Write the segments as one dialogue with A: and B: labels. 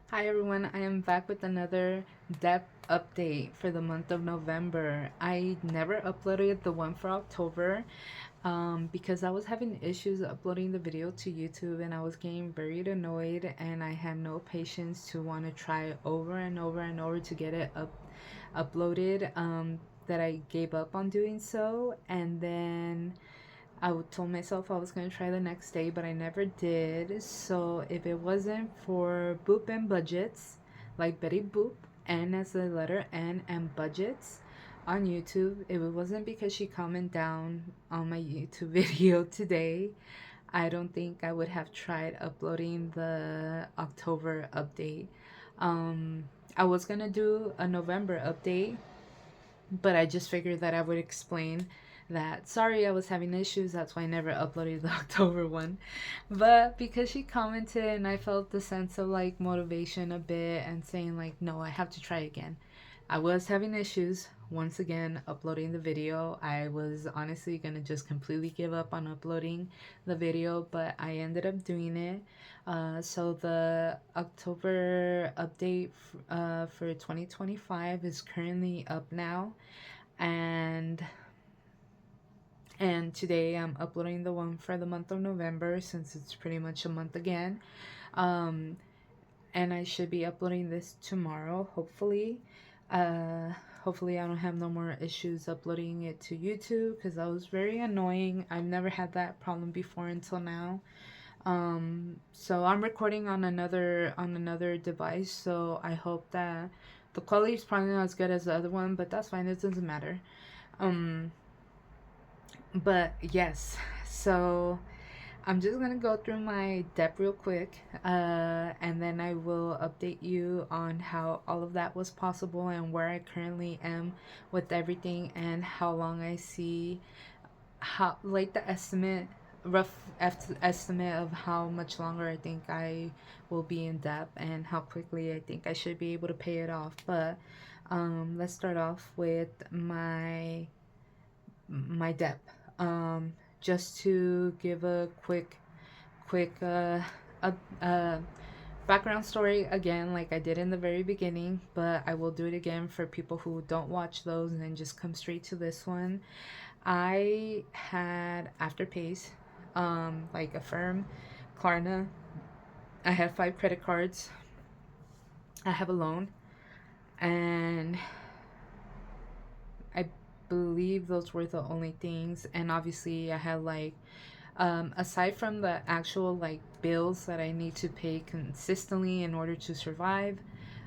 A: Hi everyone, I am back with another depth update for the month of November. I never uploaded the one for October because I was having issues uploading the video to YouTube and I was getting very annoyed and I had no patience to want to try over and over and over to get it uploaded, that I gave up on doing so. And then told myself I was going to try the next day, but I never did. So if it wasn't for Boop and Budgets, like Betty Boop, N as the letter N, and Budgets on YouTube, if it wasn't because she commented down on my YouTube video today, I don't think I would have tried uploading the October update. Um, I was going to do a November update, but I just figured that I would explain that sorry I was having issues, that's why I never uploaded the October one. But because she commented and I felt the sense of like motivation a bit and saying like no, I have to try again. I was having issues once again uploading the video. I was honestly gonna just completely give up on uploading the video, but I ended up doing it. So the October update for 2025 is currently up now, and today I'm uploading the one for the month of November since it's pretty much a month again. Um, and I should be uploading this tomorrow, hopefully. Uh, Hopefully I don't have no more issues uploading it to YouTube because that was very annoying. I've never had that problem before until now. So I'm recording on another device, so I hope that the quality is probably not as good as the other one, but that's fine. It doesn't matter. Um, but yes, so I'm just gonna go through my dep real quick, and then I will update you on how all of that was possible and where I currently am with everything and how long I see, how like the estimate of how much longer I think I will be in debt and how quickly I think I should be able to pay it off. But let's start off with my debt. Um, just to give a quick uh, uh, background story again, like I did in the very beginning, but I will do it again for people who don't watch those and then just come straight to this one. I had Afterpays, like Affirm, Klarna. I had 5 credit cards. I have a loan, and I believe those were the only things. And obviously, I had like, aside from the actual like bills that I need to pay consistently in order to survive,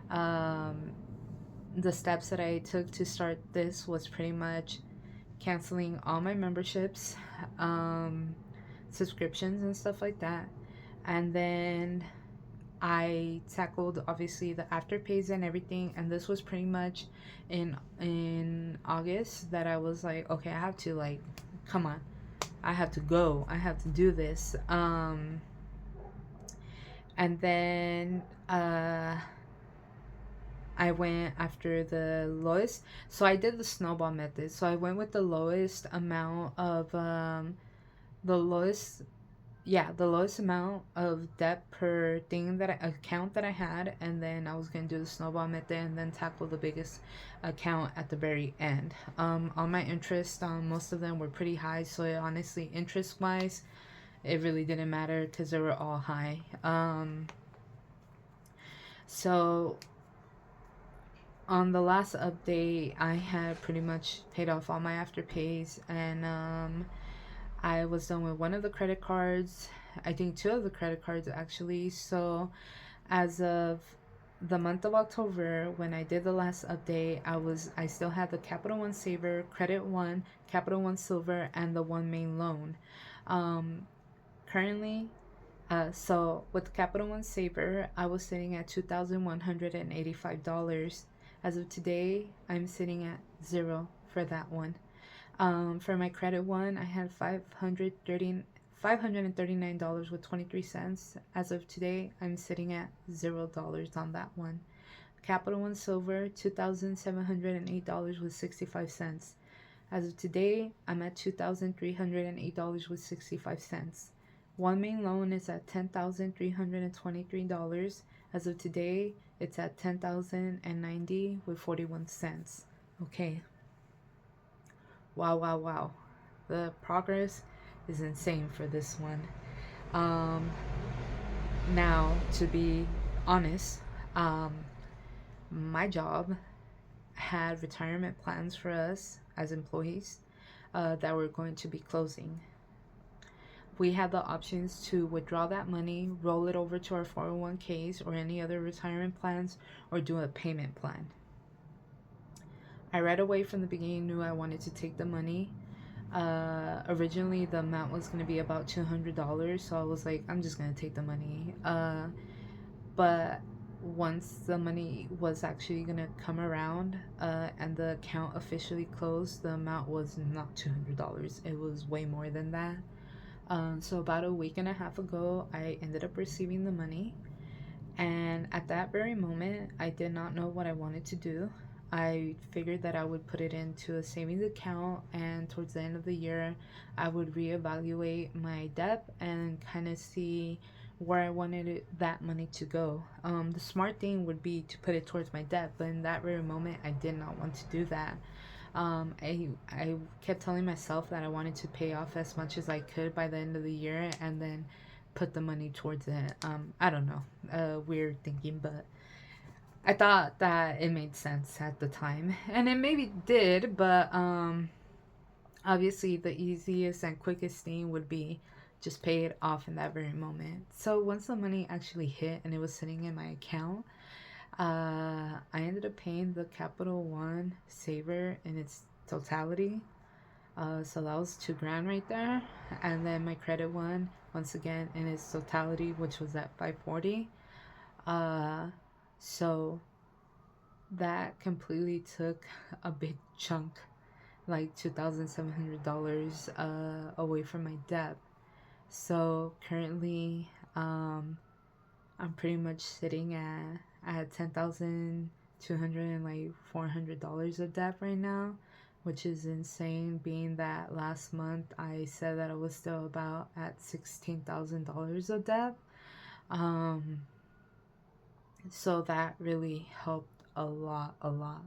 A: um, the steps that I took to start this was pretty much canceling all my memberships, um, subscriptions, and stuff like that. And then I tackled obviously the afterpays and everything, and this was pretty much in August that I was like, okay, I have to like, come on, I have to go, I have to do this. And then I went after the lowest. So I did the snowball method. So I went with the lowest amount of the lowest yeah, the lowest amount of debt per thing that account that I had, and then I was gonna do the snowball method and then tackle the biggest account at the very end. On my interest, most of them were pretty high, so honestly, interest wise, it really didn't matter because they were all high. So on the last update, I had pretty much paid off all my afterpays, and I was done with one of the credit cards. I think two of the credit cards actually. So as of the month of October, when I did the last update, I still had the Capital One Saver, Credit One, Capital One Silver, and the One Main Loan. Um, Currently, so with Capital One Saver, I was sitting at $2,185. As of today, I'm sitting at zero for that one. For my credit one, I had $539 with 23 cents. As of today, I'm sitting at $0 on that one. Capital One Silver, $2,708 with 65 cents. As of today, I'm at $2,308 with 65 cents. One main loan is at $10,323. As of today, it's at $10,090 with 41 cents. Okay. Wow, wow, wow. The progress is insane for this one. Um, Now, to be honest, um, my job had retirement plans for us as employees that were going to be closing. We had the options to withdraw that money, roll it over to our 401ks or any other retirement plans, or do a payment plan. I right away from the beginning knew I wanted to take the money. Originally, the amount was going to be about $200, so I was like, I'm just going to take the money. But once the money was actually going to come around and the account officially closed, the amount was not $200. It was way more than that. So about a week and a half ago, I ended up receiving the money. And at that very moment, I did not know what I wanted to do. I figured that I would put it into a savings account, and towards the end of the year, I would reevaluate my debt and kind of see where I wanted that money to go. The smart thing would be to put it towards my debt, but in that very moment, I did not want to do that. I kept telling myself that I wanted to pay off as much as I could by the end of the year, and then put the money towards it. I don't know, weird thinking, but I thought that it made sense at the time, and it maybe did, but obviously the easiest and quickest thing would be just pay it off in that very moment. So once the money actually hit and it was sitting in my account, I ended up paying the Capital One saver in its totality. So that was 2 grand right there, and then my credit one once again in its totality, which was at 540. Uh, so that completely took a big chunk, like $2,700 away from my debt. So currently, I'm pretty much sitting at 10,200 and like $400 of debt right now, which is insane. Being that last month I said that I was still about at $16,000 of debt. Um, so that really helped a lot, a lot.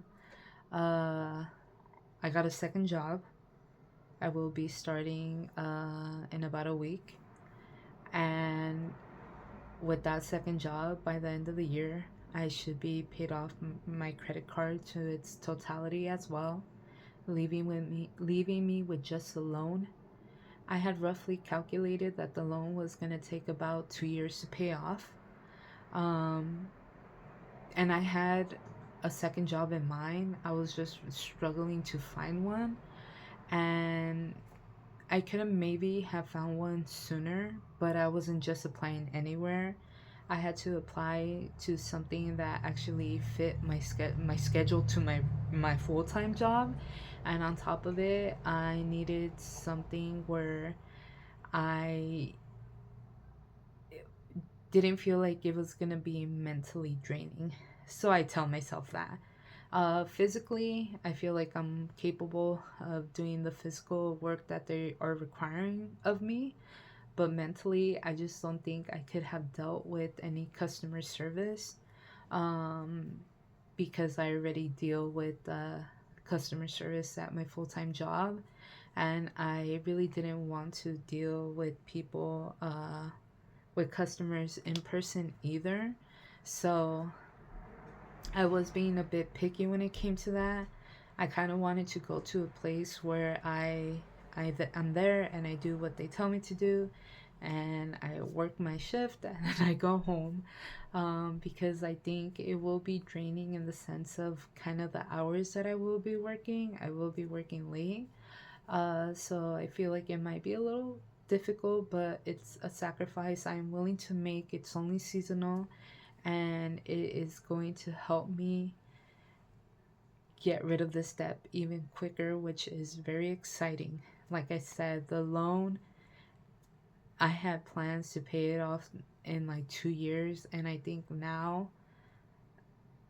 A: I got a second job. I will be starting in about a week, and with that second job, by the end of the year, I should be paid off my credit card to its totality as well, leaving me with just a loan. I had roughly calculated that the loan was going to take about 2 years to pay off. Um, and I had a second job in mind. I was just struggling to find one, and I could have maybe have found one sooner, but I wasn't just applying anywhere. I had to apply to something that actually fit my schedule to my full-time job, and on top of it, I needed something where I didn't feel like it was gonna be mentally draining. So I tell myself that. Physically, I feel like I'm capable of doing the physical work that they are requiring of me, but mentally, I just don't think I could have dealt with any customer service, um, because I already deal with customer service at my full time job, and I really didn't want to deal with people, with customers in person either. So I was being a bit picky when it came to that. I kind of wanted to go to a place where I'm there and I do what they tell me to do, and I work my shift and then I go home, because I think it will be draining in the sense of kind of the hours that I will be working. I will be working late, so I feel like it might be a little difficult, but it's a sacrifice I'm willing to make. It's only seasonal, and it is going to help me get rid of this debt even quicker, which is very exciting. Like I said, the loan, I had plans to pay it off in like 2 years, and I think now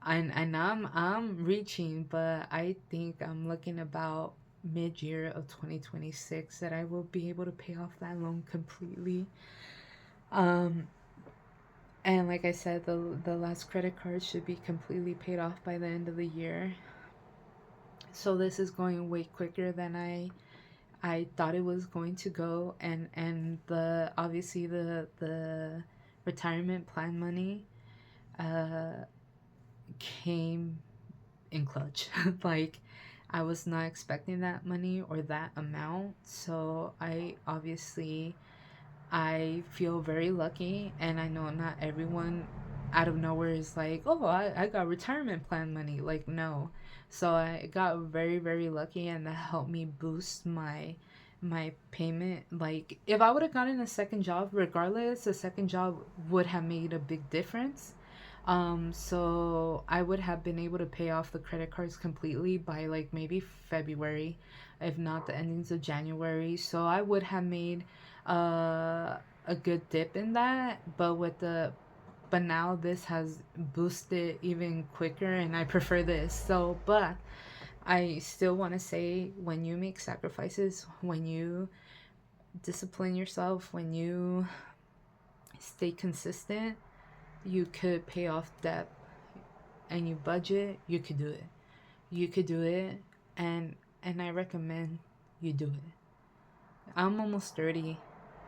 A: I'm reaching, but I think I'm looking about mid-year of 2026 that I will be able to pay off that loan completely. Um, and like I said, the last credit card should be completely paid off by the end of the year. So this is going way quicker than I thought it was going to go, and the obviously the retirement plan money uh came in clutch. Like, I was not expecting that money or that amount, so I feel very lucky, and I know not everyone out of nowhere is like, oh, I got retirement plan money. Like, no. So I got very, very lucky, and that helped me boost my payment. Like, if I would have gotten a second job, regardless, a second job would have made a big difference. So I would have been able to pay off the credit cards completely by like maybe February, if not the endings of January. So I would have made a good dip in that. But now this has boosted even quicker, and I prefer this. So, but I still want to say, when you make sacrifices, when you discipline yourself, when you stay consistent, you could pay off debt, and you budget, you could do it. You could do it, and I recommend you do it. I'm almost 30.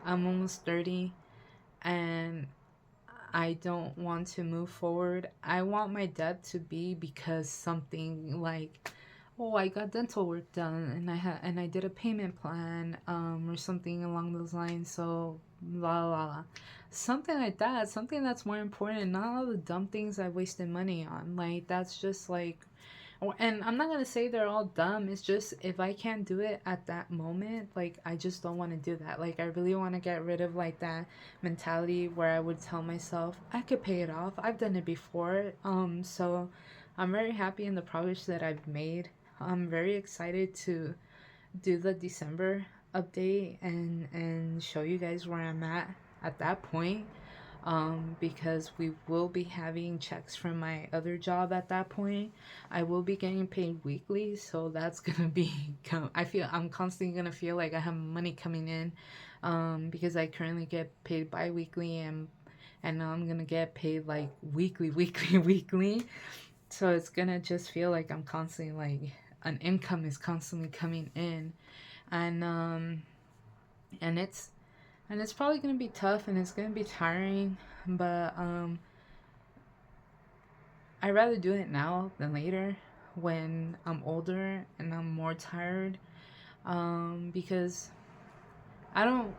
A: I'm almost 30, and I don't want to move forward. I want my debt to be because something like, oh, I got dental work done, and I did a payment plan, or something along those lines. So la la la, something like that. Something that's more important. Not all the dumb things I wasted money on. Like, that's just like, and I'm not gonna say they're all dumb. It's just, if I can't do it at that moment, like, I just don't want to do that. Like, I really want to get rid of like that mentality where I would tell myself I could pay it off. I've done it before. So I'm very happy in the progress that I've made. I'm very excited to do the December update and show you guys where I'm at that point. Because we will be having checks from my other job at that point. I will be getting paid weekly, so that's gonna be. I feel I'm constantly gonna feel like I have money coming in, because I currently get paid bi-weekly, and now I'm gonna get paid like weekly, weekly, weekly. So it's gonna just feel like I'm constantly like an income is constantly coming in, and and it's and it's probably gonna be tough, and it's gonna be tiring, but I'd rather do it now than later, when I'm older and I'm more tired, because I don't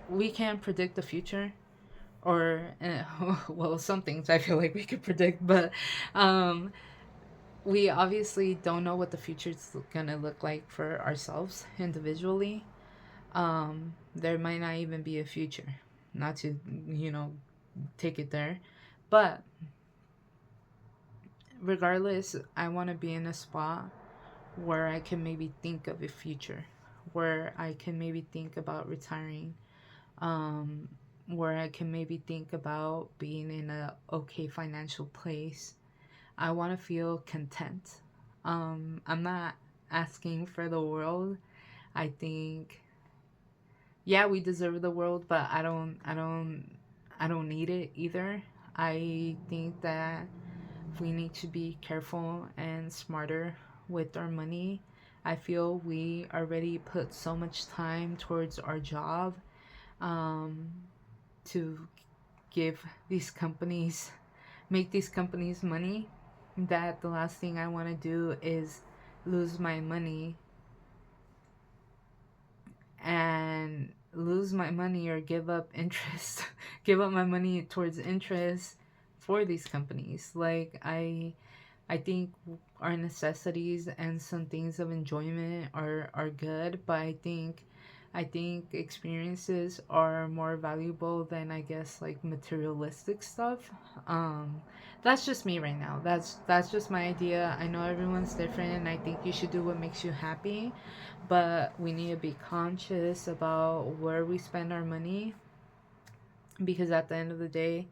A: we can't predict the future, or well, some things I feel like we could predict, but um we obviously don't know what the future's gonna look like for ourselves individually. There might not even be a future, not to, you know, take it there. But regardless, I want to be in a spot where I can maybe think of a future, where I can maybe think about retiring, um, where I can maybe think about being in a okay financial place. I want to feel content. I'm not asking for the world. I think, yeah, we deserve the world, but I don't need it either. I think that we need to be careful and smarter with our money. I feel we already put so much time towards our job, um, to give these companies, make these companies money, that the last thing I want to do is lose my money, and lose my money or give up interest, give up my money towards interest for these companies. Like, I think our necessities and some things of enjoyment are good, but I think experiences are more valuable than, I guess, like materialistic stuff. Um that's just me right now. That's just my idea. I know everyone's different, and I think you should do what makes you happy, but we need to be conscious about where we spend our money, because at the end of the day,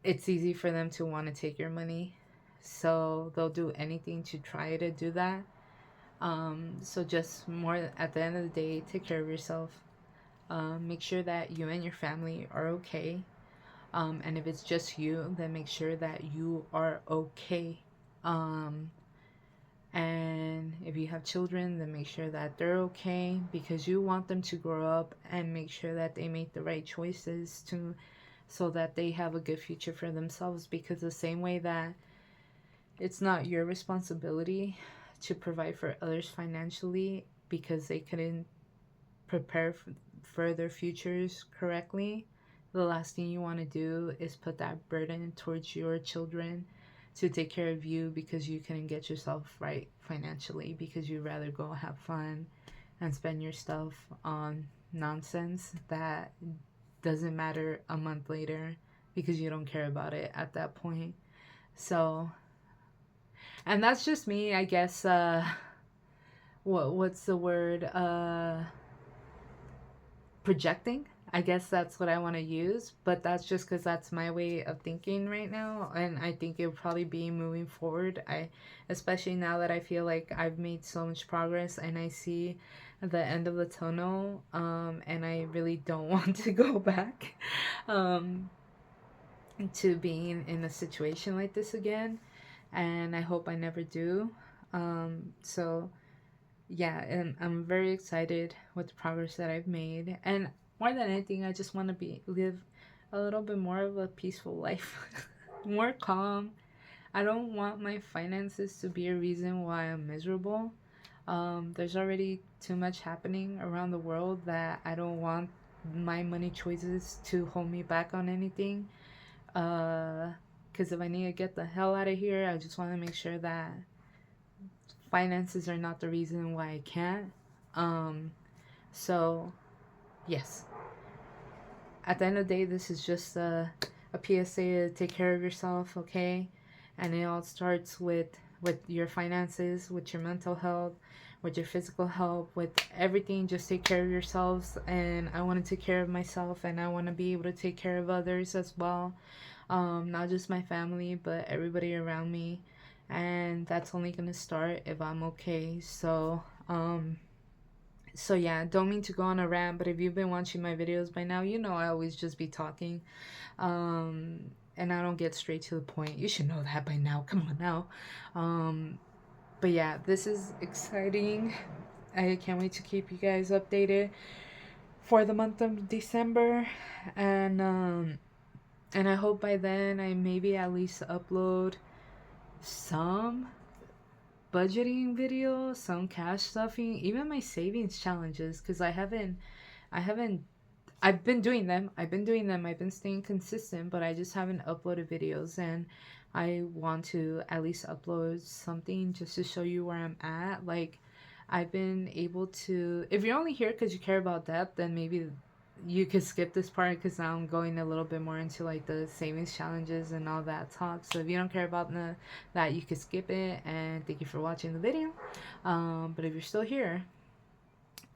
A: it's easy for them to want to take your money. So they'll do anything to try to do that. So just more at the end of the day, take care of yourself. Make sure that you and your family are okay. And if it's just you, then make sure that you are okay. Um, and if you have children, then make sure that they're okay, because you want them to grow up and make sure that they make the right choices to, so that they have a good future for themselves. Because the same way that it's not your responsibility to provide for others financially because they couldn't prepare for their futures correctly, the last thing you want to do is put that burden towards your children to take care of you because you couldn't get yourself right financially, because you'd rather go have fun and spend your stuff on nonsense that doesn't matter a month later because you don't care about it at that point. So, and that's just me, I guess. What's the word? Projecting. I guess that's what I want to use, but that's just because that's my way of thinking right now, and I think it'll probably be moving forward. Especially now that I feel like I've made so much progress and I see the end of the tunnel, and I really don't want to go back, um, to being in a situation like this again, and I hope I never do. So yeah, and I'm very excited with the progress that I've made. And more than anything, I just want to be live a little bit more of a peaceful life, more calm. I don't want my finances to be a reason why I'm miserable. There's already too much happening around the world that I don't want my money choices to hold me back on anything. Because if I need to get the hell out of here, I just want to make sure that finances are not the reason why I can't. Um, so, yes. At the end of the day, this is just a PSA to take care of yourself, okay? And it all starts with your finances, with your mental health, with your physical health, with everything. Just take care of yourselves. And I want to take care of myself, and I want to be able to take care of others as well. Not just my family, but everybody around me. And that's only gonna start if I'm okay. So yeah, don't mean to go on a rant, but if you've been watching my videos by now, you know I always just be talking. And I don't get straight to the point. You should know that by now. Come on now. But yeah, this is exciting. I can't wait to keep you guys updated for the month of December. And I hope by then I maybe at least upload some budgeting videos, some cash stuffing, even my savings challenges, because I haven't I've been doing them. I've been staying consistent, but I just haven't uploaded videos, and I want to at least upload something just to show you where I'm at. Like, I've been able to, if you're only here because you care about depth, then maybe you could skip this part because now I'm going a little bit more into like the savings challenges and all that talk. So if you don't care about that, you could skip it. And thank you for watching the video. But if you're still here,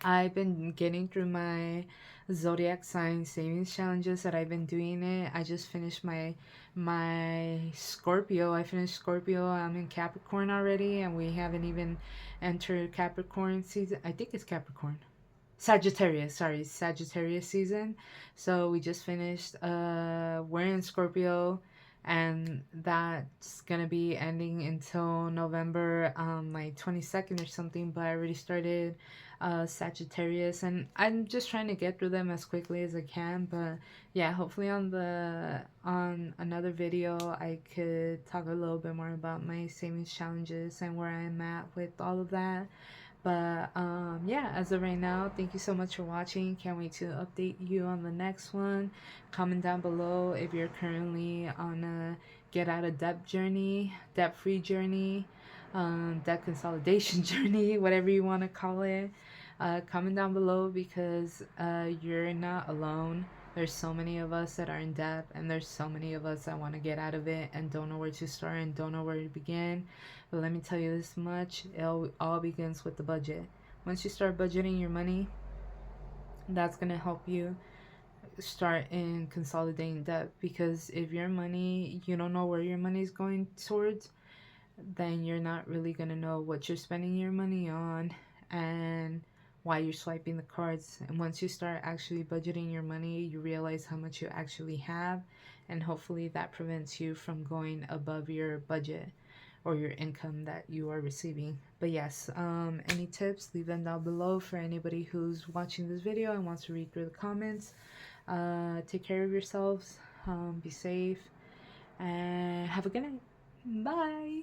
A: I've been getting through my zodiac sign savings challenges that I've been doing it. I just finished my Scorpio. I finished Scorpio. I'm in Capricorn already, and we haven't even entered Capricorn season. I think it's Capricorn. Sagittarius, sorry, Sagittarius season. So we just finished. We're in Scorpio, and that's gonna be ending until November, like 22nd or something. But I already started Sagittarius, and I'm just trying to get through them as quickly as I can. But yeah, hopefully on another video I could talk a little bit more about my savings challenges and where I'm at with all of that. But yeah, as of right now, thank you so much for watching. Can't wait to update you on the next one. Comment down below if you're currently on a get out of debt journey, debt free journey, debt consolidation journey, whatever you want to call it. Comment down below, because you're not alone. There's so many of us that are in debt, and there's so many of us that want to get out of it and don't know where to start and don't know where to begin. But let me tell you this much, it all begins with the budget. Once you start budgeting your money, that's going to help you start in consolidating debt. Because if your money, you don't know where your money is going towards, then you're not really going to know what you're spending your money on and why you're swiping the cards. And once you start actually budgeting your money, you realize how much you actually have, and hopefully that prevents you from going above your budget or your income that you are receiving. But yes, any tips, leave them down below for anybody who's watching this video and wants to read through the comments. Take care of yourselves, be safe, and have a good night. Bye.